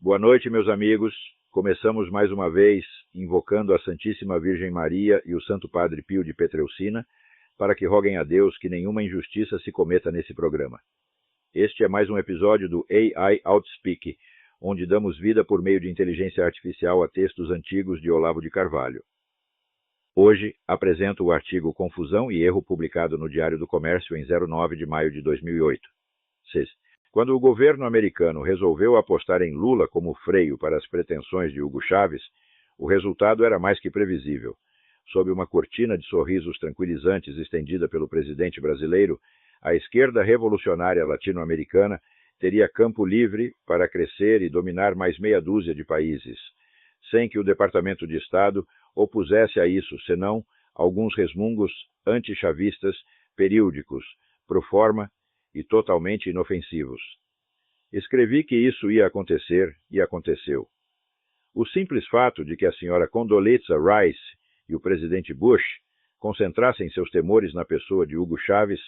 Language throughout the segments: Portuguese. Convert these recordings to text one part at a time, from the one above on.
Boa noite, meus amigos. Começamos mais uma vez invocando a Santíssima Virgem Maria e o Santo Padre Pio de Petreucina para que roguem a Deus que nenhuma injustiça se cometa nesse programa. Este é mais um episódio do AI Outspeak, onde damos vida por meio de inteligência artificial a textos antigos de Olavo de Carvalho. Hoje apresento o artigo Confusão e Erro publicado no Diário do Comércio em 09 de maio de 2008. Quando o governo americano resolveu apostar em Lula como freio para as pretensões de Hugo Chávez, o resultado era mais que previsível. Sob uma cortina de sorrisos tranquilizantes estendida pelo presidente brasileiro, a esquerda revolucionária latino-americana teria campo livre para crescer e dominar mais meia dúzia de países, sem que o Departamento de Estado opusesse a isso, senão alguns resmungos antichavistas periódicos, pro forma e totalmente inofensivos. Escrevi que isso ia acontecer e aconteceu. O simples fato de que a senhora Condoleezza Rice e o presidente Bush concentrassem seus temores na pessoa de Hugo Chávez,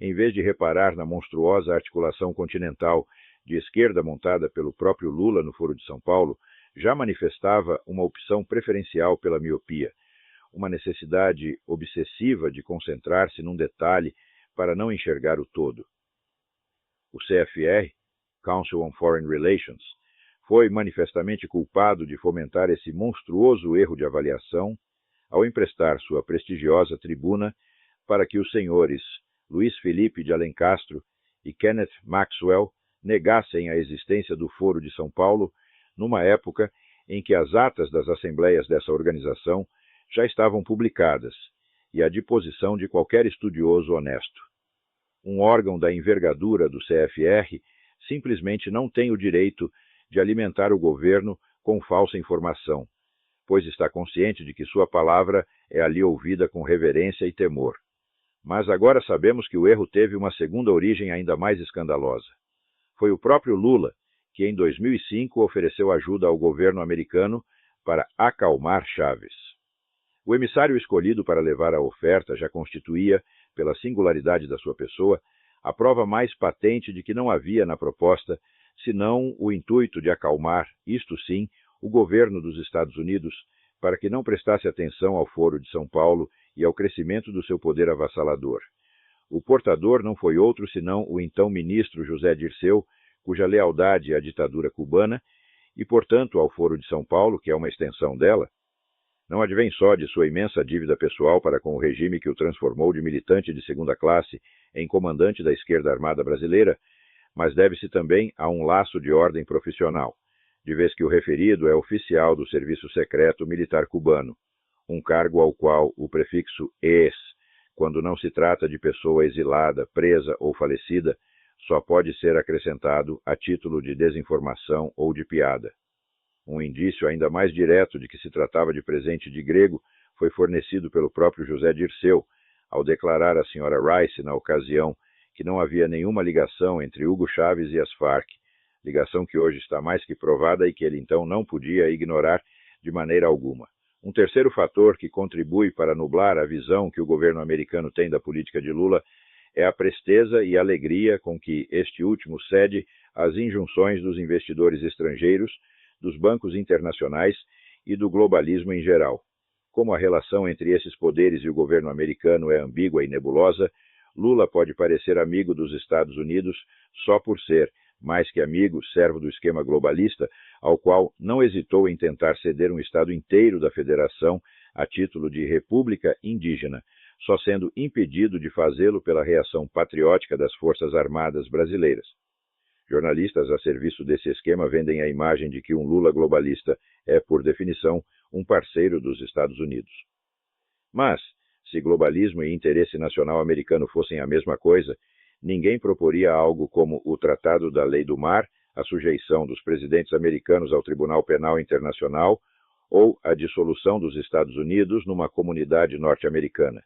em vez de reparar na monstruosa articulação continental de esquerda montada pelo próprio Lula no Foro de São Paulo, já manifestava uma opção preferencial pela miopia, uma necessidade obsessiva de concentrar-se num detalhe para não enxergar o todo. O CFR, Council on Foreign Relations, foi manifestamente culpado de fomentar esse monstruoso erro de avaliação ao emprestar sua prestigiosa tribuna para que os senhores Luiz Felipe de Alencastro e Kenneth Maxwell negassem a existência do Foro de São Paulo numa época em que as atas das assembleias dessa organização já estavam publicadas e à disposição de qualquer estudioso honesto. Um órgão da envergadura do CFR simplesmente não tem o direito de alimentar o governo com falsa informação, pois está consciente de que sua palavra é ali ouvida com reverência e temor. Mas agora sabemos que o erro teve uma segunda origem ainda mais escandalosa. Foi o próprio Lula que, em 2005, ofereceu ajuda ao governo americano para acalmar Chávez. O emissário escolhido para levar a oferta já constituía, pela singularidade da sua pessoa, a prova mais patente de que não havia na proposta senão o intuito de acalmar, isto sim, o governo dos Estados Unidos, para que não prestasse atenção ao Foro de São Paulo e ao crescimento do seu poder avassalador. O portador não foi outro senão o então ministro José Dirceu, cuja lealdade à ditadura cubana e, portanto, ao Foro de São Paulo, que é uma extensão dela, não advém só de sua imensa dívida pessoal para com o regime que o transformou de militante de segunda classe em comandante da esquerda armada brasileira, mas deve-se também a um laço de ordem profissional, de vez que o referido é oficial do Serviço Secreto Militar Cubano, um cargo ao qual o prefixo ex, quando não se trata de pessoa exilada, presa ou falecida, só pode ser acrescentado a título de desinformação ou de piada. Um indício ainda mais direto de que se tratava de presente de grego foi fornecido pelo próprio José Dirceu, ao declarar à senhora Rice, na ocasião, que não havia nenhuma ligação entre Hugo Chávez e as Farc, ligação que hoje está mais que provada e que ele então não podia ignorar de maneira alguma. Um terceiro fator que contribui para nublar a visão que o governo americano tem da política de Lula é a presteza e alegria com que este último cede às injunções dos investidores estrangeiros, dos bancos internacionais e do globalismo em geral. Como a relação entre esses poderes e o governo americano é ambígua e nebulosa, Lula pode parecer amigo dos Estados Unidos só por ser, mais que amigo, servo do esquema globalista, ao qual não hesitou em tentar ceder um estado inteiro da federação a título de república indígena, só sendo impedido de fazê-lo pela reação patriótica das Forças Armadas brasileiras. Jornalistas a serviço desse esquema vendem a imagem de que um Lula globalista é, por definição, um parceiro dos Estados Unidos. Mas, se globalismo e interesse nacional americano fossem a mesma coisa, ninguém proporia algo como o Tratado da Lei do Mar, a sujeição dos presidentes americanos ao Tribunal Penal Internacional ou a dissolução dos Estados Unidos numa comunidade norte-americana.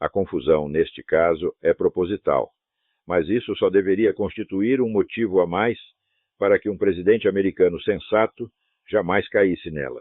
A confusão, neste caso, é proposital, mas isso só deveria constituir um motivo a mais para que um presidente americano sensato jamais caísse nela.